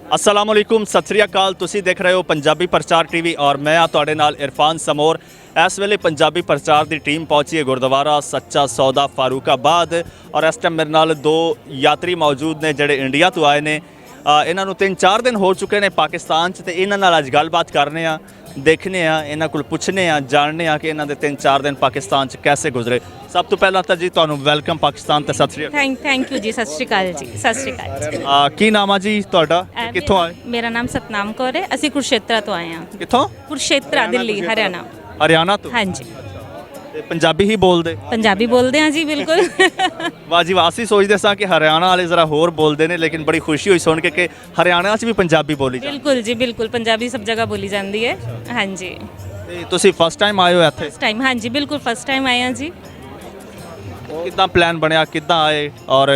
अस्सलाम वालेकुम सत श्री अकाल तुसी देख रहे हो पंजाबी प्रचार टीवी और मैं हाँ तुहाडे नाल इरफान समोर। इस वेले पंजाबी प्रचार की टीम पहुंची है गुरुद्वारा सच्चा सौदा फारूकाबाद और इस टाइम मेरे नाल दो यात्री मौजूद ने जिहड़े इंडिया तो आए ने। इन्हों 3-4 दिन हो चुके हैं पाकिस्तान च, तो इन्हां नाल अज गलबात करने आ, देखने आ, इन्हां कोल पुछने आ, जानने आ कि इन्हां दे 3-4 दिन पाकिस्तान च कैसे गुजरे। सब तो पहला तो जी तुहानूं वेलकम पाकिस्तान ते सत श्री अकाल। थैंक यू जी, सत श्री अकाल जी। सत श्री अकाल जी। की नाम आ जी तुहाडा, कित्थों आए? मेरा नाम सतनाम कौर है, ਅਸੀਂ ਕੁਰਸ਼ੇਤਰਾ ਤੋਂ ਆਏ ਹਾਂ। कित्थों? ਕੁਰਸ਼ੇਤਰਾ ਦਿੱਲੀ ਹਰਿਆਣਾ। हरियाणा तो? हाँ जी, ਤੇ ਪੰਜਾਬੀ ਹੀ ਬੋਲਦੇ? ਪੰਜਾਬੀ ਬੋਲਦੇ ਹਾਂ ਜੀ ਬਿਲਕੁਲ। ਵਾਹ ਜੀ ਵਾਹ, ਅਸੀਂ ਸੋਚਦੇ ਸਾਂ ਕਿ ਹਰਿਆਣਾ ਵਾਲੇ ਜ਼ਰਾ ਹੋਰ ਬੋਲਦੇ ਨੇ, ਲੇਕਿਨ ਬੜੀ ਖੁਸ਼ੀ ਹੋਈ ਸੁਣ ਕੇ ਕਿ ਹਰਿਆਣਾ 'ਚ ਵੀ ਪੰਜਾਬੀ ਬੋਲੀ ਜਾਂਦੀ। ਬਿਲਕੁਲ ਜੀ ਬਿਲकुल, ਪੰਜਾਬੀ ਸਭ ਜਗ੍ਹਾ ਬੋਲੀ ਜਾਂਦੀ ਹੈ। हाँ जी, ਤੇ ਤੁਸੀਂ ਫਸਟ ਟਾਈਮ ਆਏ ਹੋ ਇੱਥੇ? First time. हाँ जी बिल्कुल, फर्स्ट टाइम आए हैं जी। ਕਿੱਦਾਂ ਪਲਾਨ ਬਣਿਆ, ਕਿੱਦਾਂ ਆਏ ਔਰ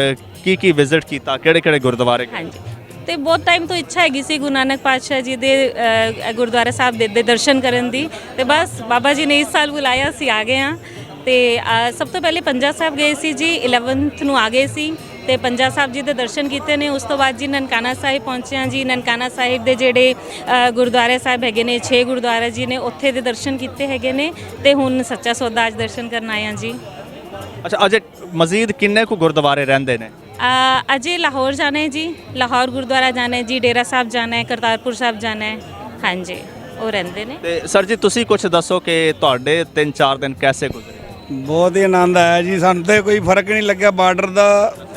ਕੀ ਵਿਜ਼ਿਟ ਕੀਤਾ, ਕਿਹੜੇ ਗੁਰਦੁਆਰੇ ਗਏ? हाँ जी, ਤੇ ਬਹੁਤ ਟਾਈਮ ਤੋਂ ਇੱਛਾ ਹੈਗੀ ਸੀ ਗੁਰੂ ਨਾਨਕ ਪਾਤਸ਼ਾਹ ਜੀ ਦੇ ਗੁਰਦੁਆਰਾ ਸਾਹਿਬ ਦੇ ਦਰਸ਼ਨ ਕਰਨ ਦੀ, ਤੇ ਬਸ ਬਾਬਾ ਜੀ ਨੇ ਇਸ ਸਾਲ ਬੁਲਾਇਆ, ਅਸੀਂ ਆ ਗਏ ਹਾਂ। ਤੇ ਸਭ ਤੋਂ ਪਹਿਲੇ ਪੰਜਾ ਸਾਹਿਬ ਗਏ ਸੀ ਜੀ, 11th ਨੂੰ ਆ ਗਏ ਸੀ ਤੇ ਪੰਜਾ ਸਾਹਿਬ ਜੀ ਦੇ ਦਰਸ਼ਨ ਕੀਤੇ ਨੇ। ਉਸ ਤੋਂ ਬਾਅਦ ਜੀ ਨਨਕਾਣਾ ਸਾਹਿਬ ਪਹੁੰਚੇ ਹਾਂ ਜੀ। ਨਨਕਾਣਾ ਸਾਹਿਬ ਦੇ ਜਿਹੜੇ ਗੁਰਦੁਆਰੇ ਸਾਹਿਬ ਹੈਗੇ ਨੇ, 6 ਗੁਰਦੁਆਰੇ ਜੀ ਨੇ, ਉੱਥੇ ਦੇ ਦਰਸ਼ਨ ਕੀਤੇ ਹੈਗੇ ਨੇ। ਤੇ ਹੁਣ ਸੱਚਾ ਸੌਦਾ ਅੱਜ ਦਰਸ਼ਨ ਕਰਨ ਆਏ ਹਾਂ ਜੀ। ਅੱਛਾ, ਅਜੇ ਮਜ਼ੀਦ ਕਿੰਨੇ ਕੁ ਗੁਰਦੁਆਰੇ ਰਹਿੰਦੇ ਨੇ? अजय लाहौर जाना है जी, लाहौर गुरुद्वारा जाना है जी, डेरा साहब जाना है, करतारपुर साहब जाना है। हाँ जी, वो रहते ने। ਤੇ ਸਰ ਜੀ ਤੁਸੀਂ ਕੁਝ ਦੱਸੋ ਕਿ ਤੁਹਾਡੇ 3-4 ਦਿਨ ਕੈਸੇ ਗੁਜ਼ਰੇ? ਬਹੁਤ ਹੀ ਆਨੰਦ ਆਇਆ ਜੀ। ਸਾਨੂੰ ਤੇ ਕੋਈ ਫਰਕ ਨਹੀਂ ਲੱਗਿਆ ਬਾਰਡਰ ਦਾ,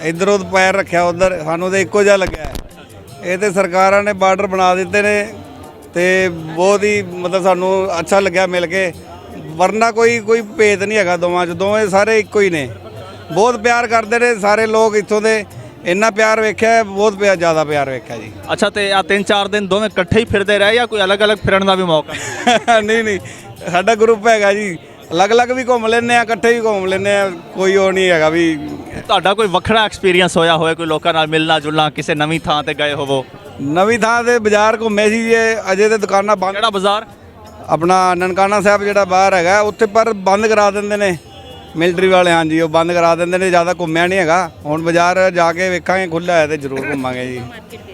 ਇਧਰੋਂ ਪੈਰ ਰੱਖਿਆ ਉਧਰ, ਸਾਨੂੰ ਤੇ ਇੱਕੋ ਜਿਹਾ ਲੱਗਿਆ। ਇਹ ਤੇ ਸਰਕਾਰਾਂ ਨੇ ਬਾਰਡਰ ਬਣਾ ਦਿੱਤੇ ਨੇ ਤੇ ਬਹੁਤ ਹੀ ਮਤਲਬ ਸਾਨੂੰ ਅੱਛਾ ਲੱਗਿਆ ਮਿਲ ਕੇ। ਵਰਨਾ ਕੋਈ ਭੇਦ ਨਹੀਂ ਹੈਗਾ ਦੋਵਾਂ 'ਚ, ਦੋਵੇਂ ਸਾਰੇ ਇੱਕੋ ਹੀ ਨੇ। ਬਹੁਤ ਪਿਆਰ ਕਰਦੇ ਨੇ ਸਾਰੇ ਲੋਕ ਇੱਥੋਂ ਦੇ, ਇੰਨਾ ਪਿਆਰ ਵੇਖਿਆ, ਬਹੁਤ ਜ਼ਿਆਦਾ ਪਿਆਰ ਵੇਖਿਆ ਜੀ। ਅੱਛਾ, ਤੇ ਆ 3-4 ਦਿਨ ਦੋਵੇਂ ਇਕੱਠੇ ਹੀ ਫਿਰਦੇ ਰਹੇ ਜਾਂ ਕੋਈ ਅਲੱਗ-ਅਲੱਗ ਫਿਰਨ ਦਾ ਵੀ ਮੌਕਾ? ਨਹੀਂ, ਸਾਡਾ ਗਰੁੱਪ ਹੈਗਾ ਜੀ, ਅਲੱਗ-ਅਲੱਗ ਵੀ ਘੁੰਮ ਲੈਂਦੇ ਆ, ਇਕੱਠੇ ਵੀ ਘੁੰਮ ਲੈਂਦੇ ਆ, ਕੋਈ ਉਹ ਨਹੀਂ ਹੈਗਾ ਵੀ। ਤੁਹਾਡਾ ਕੋਈ ਵੱਖਰਾ ਐਕਸਪੀਰੀਅੰਸ ਹੋਇਆ ਹੋਵੇ, ਕੋਈ ਲੋਕਾਂ ਨਾਲ ਮਿਲਣਾ ਜੁਲਣਾ, ਕਿਸੇ ਨਵੀਂ ਥਾਂ ਤੇ ਗਏ ਹੋਵੋ? ਨਵੀਂ ਥਾਂ ਤੇ ਬਾਜ਼ਾਰ ਘੁੰਮੇ ਸੀ ਜੀ, ਅਜੇ ਤੇ ਦੁਕਾਨਾਂ ਬੰਦ। ਕਿਹੜਾ ਬਾਜ਼ਾਰ? ਆਪਣਾ ਨਨਕਾਣਾ ਸਾਹਿਬ ਜਿਹੜਾ ਬਾਹਰ ਹੈਗਾ ਉੱਥੇ, ਪਰ ਬੰਦ ਕਰਾ ਦਿੰਦੇ ਨੇ ਮਿਲਟਰੀ ਵਾਲੇ। ਹਾਂਜੀ, ਉਹ ਬੰਦ ਕਰਾ ਦਿੰਦੇ ਨੇ, ਜ਼ਿਆਦਾ ਘੁੰਮਿਆ ਨਹੀਂ ਹੈਗਾ। ਹੁਣ ਬਾਜ਼ਾਰ ਜਾ ਕੇ ਵੇਖਾਂਗੇ, ਖੁੱਲ੍ਹਾ ਹੈ ਤੇ ਜ਼ਰੂਰ ਘੁੰਮਾਂਗੇ ਜੀ।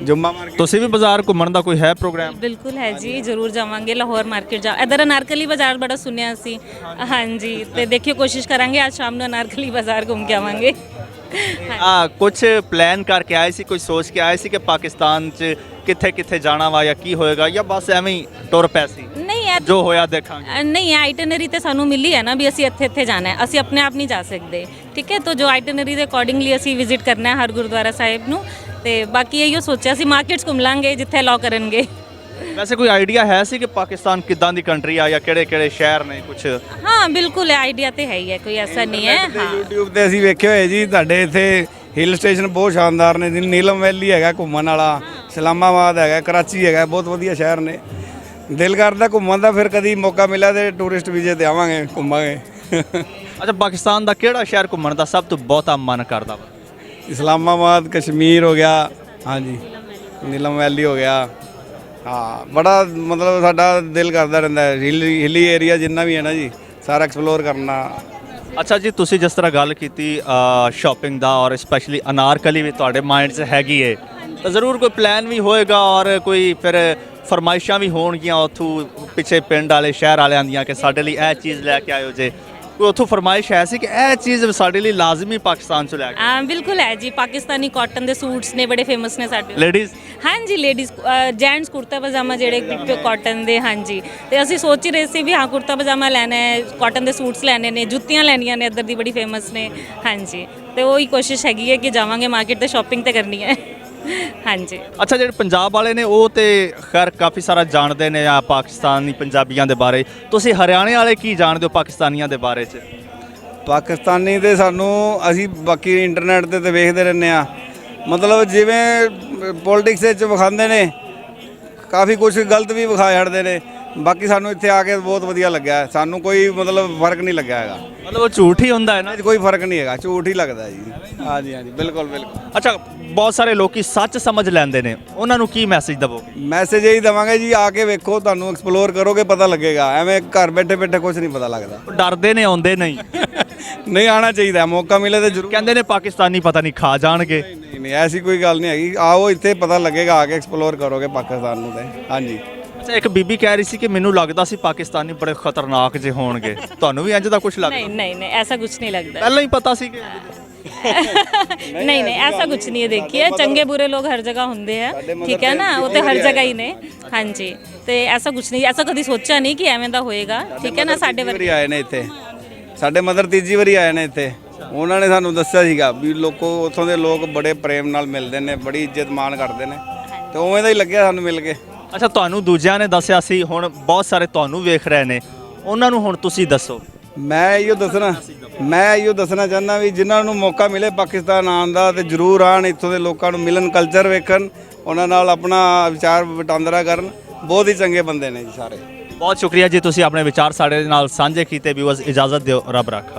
ਜੁੰਮਾ ਮਾਰਕੀਟ। ਤੁਸੀਂ ਵੀ ਬਾਜ਼ਾਰ ਘੁੰਮਣ ਦਾ ਕੋਈ ਹੈ ਪ੍ਰੋਗਰਾਮ? ਬਿਲਕੁਲ ਹੈ ਜੀ, ਜ਼ਰੂਰ ਜਾਵਾਂਗੇ। ਲਾਹੌਰ ਮਾਰਕੀਟ ਜਾ, ਇਧਰ ਅਨਾਰਕਲੀ ਬਾਜ਼ਾਰ ਬੜਾ ਸੁਣਿਆ ਸੀ। ਹਾਂਜੀ, ਤੇ ਦੇਖਿਓ ਕੋਸ਼ਿਸ਼ ਕਰਾਂਗੇ ਅੱਜ ਸ਼ਾਮ ਨੂੰ ਅਨਾਰਕਲੀ ਬਾਜ਼ਾਰ ਘੁੰਮ ਕੇ ਆਵਾਂਗੇ। ਕੁਝ ਪਲਾਨ ਕਰਕੇ ਆਏ ਸੀ, ਕੋਈ ਸੋਚ ਕੇ ਆਏ ਸੀ ਕਿ ਪਾਕਿਸਤਾਨ 'ਚ ਕਿੱਥੇ ਜਾਣਾ ਵਾ ਜਾਂ ਕੀ ਹੋਏਗਾ, ਜਾਂ ਬਸ ਐਵੇਂ ਹੀ ਟੁਰ ਪਏ ਸੀ? ਨਹੀਂ ਹੈ, ਜੋ ਹੋਇਆ ਦੇਖਾਂਗੇ। ਨਹੀਂ, ਆਈਟਨਰੀ ਤੇ ਸਾਨੂੰ ਮਿਲੀ ਹੈ ਨਾ ਵੀ ਅਸੀਂ ਇੱਥੇ ਜਾਣਾ ਹੈ, ਅਸੀਂ ਆਪਣੇ ਆਪ ਨਹੀਂ ਜਾ ਸਕਦੇ। ਠੀਕ ਹੈ, ਤਾਂ ਜੋ ਆਈਟਨਰੀ ਦੇ ਅਕੋਰਡਿੰਗਲੀ ਅਸੀਂ ਵਿਜ਼ਿਟ ਕਰਨਾ ਹੈ ਹਰ ਗੁਰਦੁਆਰਾ ਸਾਹਿਬ ਨੂੰ। ਤੇ ਬਾਕੀ ਇਹੋ ਸੋਚਿਆ ਸੀ ਮਾਰਕੀਟਸ ਘੁੰਮ ਲਾਂਗੇ ਜਿੱਥੇ ਅਲਾਉ ਕਰਨਗੇ। ਵੈਸੇ ਕੋਈ ਆਈਡੀਆ ਹੈ ਸੀ ਕਿ ਪਾਕਿਸਤਾਨ ਕਿੱਦਾਂ ਦੀ ਕੰਟਰੀ ਆ ਜਾਂ ਕਿਹੜੇ ਸ਼ਹਿਰ ਨੇ ਕੁਝ? ਹਾਂ ਬਿਲਕੁਲ, ਆਈਡੀਆ ਤੇ ਹੈ ਹੀ ਹੈ, ਕੋਈ ਐਸਾ ਨਹੀਂ ਹੈ। ਹਾਂ, YouTube ਤੇ ਅਸੀਂ ਵੇਖੇ ਹੋਏ ਜੀ, ਤੁਹਾਡੇ ਇੱਥੇ ਹਿੱਲ ਸਟੇਸ਼ਨ ਬਹੁਤ ਸ਼ਾਨਦਾਰ ਨੇ। ਨੀਲਮ ਵੈਲੀ ਹੈਗਾ ਘੁੰਮਣ ਵਾਲਾ, ਇਸਲਾਮਾਬਾਦ ਹੈਗਾ, ਕਰਾਚੀ ਹੈਗਾ, ਬਹੁਤ ਵਧੀਆ ਸ਼ਹਿਰ ਨੇ। ਦਿਲ ਕਰਦਾ ਘੁੰਮਣ ਦਾ, ਫਿਰ ਕਦੀ ਮੌਕਾ ਮਿਲਿਆ ਤੇ ਟੂਰਿਸਟ ਵੀਜ਼ੇ ਤੇ ਆਵਾਂਗੇ, ਘੁੰਮਾਂਗੇ। ਅੱਛਾ, ਪਾਕਿਸਤਾਨ ਦਾ ਕਿਹੜਾ ਸ਼ਹਿਰ ਘੁੰਮਣ ਦਾ ਸਭ ਤੋਂ ਬਹੁਤਾ ਮਨ ਕਰਦਾ ਵਾ? ਇਸਲਾਮਾਬਾਦ, ਕਸ਼ਮੀਰ ਹੋ ਗਿਆ, ਹਾਂਜੀ, ਨੀਲਮ ਵੈਲੀ ਹੋ ਗਿਆ। ਹਾਂ, ਬੜਾ ਮਤਲਬ ਸਾਡਾ ਦਿਲ ਕਰਦਾ ਰਹਿੰਦਾ ਹੈ ਹਿੱਲੀ ਏਰੀਆ ਜਿੰਨਾ ਵੀ ਹੈ ਨਾ ਜੀ, ਸਾਰਾ ਐਕਸਪਲੋਰ ਕਰਨਾ। ਅੱਛਾ ਜੀ, ਤੁਸੀਂ ਜਿਸ ਤਰ੍ਹਾਂ ਗੱਲ ਕੀਤੀ ਸ਼ਾਪਿੰਗ ਦਾ ਔਰ ਸਪੈਸ਼ਲੀ ਅਨਾਰਕਲੀ ਵੀ ਤੁਹਾਡੇ ਮਾਈਂਡ 'ਚ ਹੈਗੀ ਏ, ਤਾਂ ਜ਼ਰੂਰ ਕੋਈ ਪਲਾਨ ਵੀ ਹੋਏਗਾ ਔਰ ਕੋਈ ਫਿਰ ਫਰਮਾਇਸ਼ਾਂ ਵੀ ਹੋਣਗੀਆਂ ਉੱਥੋਂ ਪਿੱਛੇ ਪਿੰਡ ਵਾਲੇ ਸ਼ਹਿਰ ਵਾਲਿਆਂ ਦੀਆਂ ਕਿ ਸਾਡੇ ਲਈ ਇਹ ਚੀਜ਼ ਲੈ ਕੇ ਆਇਓ ਜੇ। ਕੋਈ ਉੱਥੋਂ ਫਰਮਾਇਸ਼ ਹੈ ਸੀ ਕਿ ਇਹ ਚੀਜ਼ ਸਾਡੇ ਲਈ ਲਾਜ਼ਮੀ ਪਾਕਿਸਤਾਨ 'ਚੋਂ ਲੈ ਕੇ? ਬਿਲਕੁਲ ਹੈ ਜੀ, ਪਾਕਿਸਤਾਨੀ ਕਾਟਨ ਦੇ ਸੂਟਸ ਨੇ, ਬੜੇ ਫੇਮਸ ਨੇ ਸਾਡੇ। ਲੇਡੀਜ਼? ਹਾਂਜੀ, ਲੇਡੀਜ਼ ਜੈਂਟਸ ਕੁੜਤਾ ਪਜਾਮਾ ਜਿਹੜੇ ਕਾਟਨ ਦੇ। ਹਾਂਜੀ, ਤੇ ਅਸੀਂ ਸੋਚ ਹੀ ਰਹੇ ਸੀ ਵੀ ਹਾਂ ਕੁੜਤਾ ਪਜਾਮਾ ਲੈਣਾ ਹੈ, ਕਾਟਨ ਦੇ ਸੂਟਸ ਲੈਣੇ ਨੇ, ਜੁੱਤੀਆਂ ਲੈਣੀਆਂ ਨੇ, ਇੱਧਰ ਦੀ ਬੜੀ ਫੇਮਸ ਨੇ। ਹਾਂਜੀ, ਤੇ ਉਹੀ ਕੋਸ਼ਿਸ਼ ਹੈਗੀ ਹੈ ਕਿ ਜਾਵਾਂਗੇ ਮਾਰਕੀਟ ਤੇ ਸ਼ਾਪਿੰਗ ਤੇ ਕਰਨੀ ਹੈ। ਹਾਂਜੀ। ਅੱਛਾ, ਜਿਹੜੇ ਪੰਜਾਬ ਵਾਲੇ ਨੇ ਉਹ ਤੇ ਖੈਰ ਕਾਫੀ ਸਾਰਾ ਜਾਣਦੇ ਨੇ ਆ ਪਾਕਿਸਤਾਨੀ ਪੰਜਾਬੀਆਂ ਦੇ ਬਾਰੇ। ਤੁਸੀਂ ਹਰਿਆਣੇ ਵਾਲੇ ਕੀ ਜਾਣਦੇ ਹੋ ਪਾਕਿਸਤਾਨੀਆਂ ਦੇ ਬਾਰੇ 'ਚ? ਪਾਕਿਸਤਾਨੀ ਤੇ ਸਾਨੂੰ ਅਸੀਂ ਬਾਕੀ ਇੰਟਰਨੈਟ ਤੇ ਵੇਖਦੇ ਰਹਿੰਦੇ ਆ, ਮਤਲਬ ਜਿਵੇਂ ਪੋਲਿਟਿਕਸ ਵਿੱਚ ਵਿਖਾਉਂਦੇ ਨੇ, ਕਾਫੀ ਕੁਝ ਗਲਤ ਵੀ ਵਿਖਾ ਛੱਡਦੇ ਨੇ। ਬਾਕੀ ਸਾਨੂੰ ਇੱਥੇ ਆ ਕੇ ਬਹੁਤ ਵਧੀਆ ਲੱਗਾ ਹੈ। ਸਾਨੂੰ ਕੋਈ ਮਤਲਬ ਫਰਕ ਨਹੀਂ ਲੱਗਾ ਹੈਗਾ। ਮਤਲਬ ਉਹ ਝੂਠ ਹੀ ਹੁੰਦਾ ਹੈ ਨਾ। ਕੋਈ ਫਰਕ ਨਹੀਂ ਹੈਗਾ, ਝੂਠ ਹੀ ਲੱਗਦਾ ਜੀ। ਹਾਂਜੀ ਹਾਂਜੀ, ਬਿਲਕੁਲ ਬਿਲਕੁਲ। ਅੱਛਾ, ਬਹੁਤ ਸਾਰੇ ਲੋਕੀ ਸੱਚ ਸਮਝ ਲੈਂਦੇ ਨੇ, ਉਹਨਾਂ ਨੂੰ ਕੀ ਮੈਸੇਜ ਦਵੋਗੇ? ਮੈਸੇਜ ਇਹੀ ਦੇਵਾਂਗੇ ਜੀ, ਆ ਕੇ ਵੇਖੋ, ਤੁਹਾਨੂੰ ਐਕਸਪਲੋਰ ਕਰੋਗੇ ਪਤਾ ਲੱਗੇਗਾ। ਐਵੇਂ ਘਰ ਬੈਠੇ ਬੈਠੇ ਕੁਝ ਨਹੀਂ ਪਤਾ ਲੱਗਦਾ। ਉਹ ਡਰਦੇ ਨੇ, ਆਉਂਦੇ ਨਹੀਂ। ਨਹੀਂ, ਆਉਣਾ ਚਾਹੀਦਾ, ਮੌਕਾ ਮਿਲੇ ਤਾਂ ਜ਼ਰੂਰ। ਕਹਿੰਦੇ ਨੇ ਪਾਕਿਸਤਾਨੀ ਪਤਾ ਨਹੀਂ ਖਾ ਜਾਣਗੇ। ਨਹੀਂ ਨਹੀਂ, ਐਸੀ ਕੋਈ ਗੱਲ ਨਹੀਂ ਹੈਗੀ। ਆਓ ਇੱਥੇ ਪਤਾ ਲੱਗੇਗਾ, ਆ ਕੇ ਐਕਸਪਲੋਰ ਕਰੋਗੇ ਪਾਕਿਸਤਾਨ ਨੂੰ ਤੇ। ਹਾਂਜੀ। ਅੱਛਾ, ਇੱਕ ਬੀਬੀ ਕਹਿ ਰਹੀ ਸੀ ਕਿ ਮੈਨੂੰ ਲੱਗਦਾ ਸੀ ਪਾਕਿਸਤਾਨੀ ਬੜੇ ਖਤਰਨਾਕ ਜਿਹੇ ਹੋਣਗੇ, ਤੁਹਾਨੂੰ ਵੀ ਇੰਜ ਦਾ ਕੁਝ ਲੱਗਦਾ? नहीं नहीं नहीं, ऐसा कुछ नहीं लगता। ਪਹਿਲਾਂ ਹੀ ਪਤਾ ਸੀ ਕਿ नहीं नहीं, ऐसा कुछ नहीं है। देखिए, चंगे बुरे लोग हर जगह होंगे हैं, ठीक है ना, वो तो हर जगह ही ने। हाँ जी, तो ऐसा कुछ नहीं, ऐसा कभी सोचा नहीं कि एवें दा होएगा, ठीक है ना। साडे ਵਾਰੀ ਆਏ ਨੇ ਇੱਥੇ, ਸਾਡੇ ਮਦਰ ਤੀਜੀ ਵਾਰੀ ਆਏ ਨੇ ਇੱਥੇ। ਉਹਨਾਂ ਨੇ ਸਾਨੂੰ ਦੱਸਿਆ ਸੀਗਾ ਵੀ ਲੋਕੋ ਉੱਥੋਂ ਦੇ ਲੋਕ ਬੜੇ ਪ੍ਰੇਮ ਨਾਲ ਮਿਲਦੇ ਨੇ, ਬੜੀ ਇੱਜ਼ਤ ਮਾਣ ਕਰਦੇ ਨੇ, ਤੇ ਉਵੇਂ ਦਾ ਹੀ ਲੱਗਿਆ ਸਾਨੂੰ ਮਿਲ ਕੇ। ਅੱਛਾ, ਤੁਹਾਨੂੰ ਦੂਜਿਆਂ ਨੇ ਦੱਸਿਆ ਸੀ, ਹੁਣ ਬਹੁਤ ਸਾਰੇ ਤੁਹਾਨੂੰ ਵੇਖ ਰਹੇ ਨੇ, ਉਹਨਾਂ ਨੂੰ ਹੁਣ ਤੁਸੀਂ ਦੱਸੋ। ਮੈਂ ਇਹੋ ਦੱਸਣਾ ਚਾਹੁੰਦਾ ਵੀ ਜਿਨ੍ਹਾਂ ਨੂੰ ਮੌਕਾ ਮਿਲੇ ਪਾਕਿਸਤਾਨ ਆਉਣ ਦਾ ਤੇ ਜ਼ਰੂਰ ਆਉਣ, ਇੱਥੋਂ ਦੇ ਲੋਕਾਂ ਨੂੰ ਮਿਲਣ, ਕਲਚਰ ਵੇਖਣ, ਉਹਨਾਂ ਨਾਲ ਆਪਣਾ ਵਿਚਾਰ ਵਟਾਂਦਰਾ ਕਰਨ। ਬਹੁਤ ਹੀ ਚੰਗੇ ਬੰਦੇ ਨੇ ਜੀ ਸਾਰੇ। ਬਹੁਤ ਸ਼ੁਕਰੀਆ ਜੀ, ਤੁਸੀਂ ਆਪਣੇ ਵਿਚਾਰ ਸਾਡੇ ਨਾਲ ਸਾਂਝੇ ਕੀਤੇ। ਵਿਊਅਰਸ, ਇਜਾਜ਼ਤ ਦਿਓ, ਰੱਬ ਰੱਖਾ।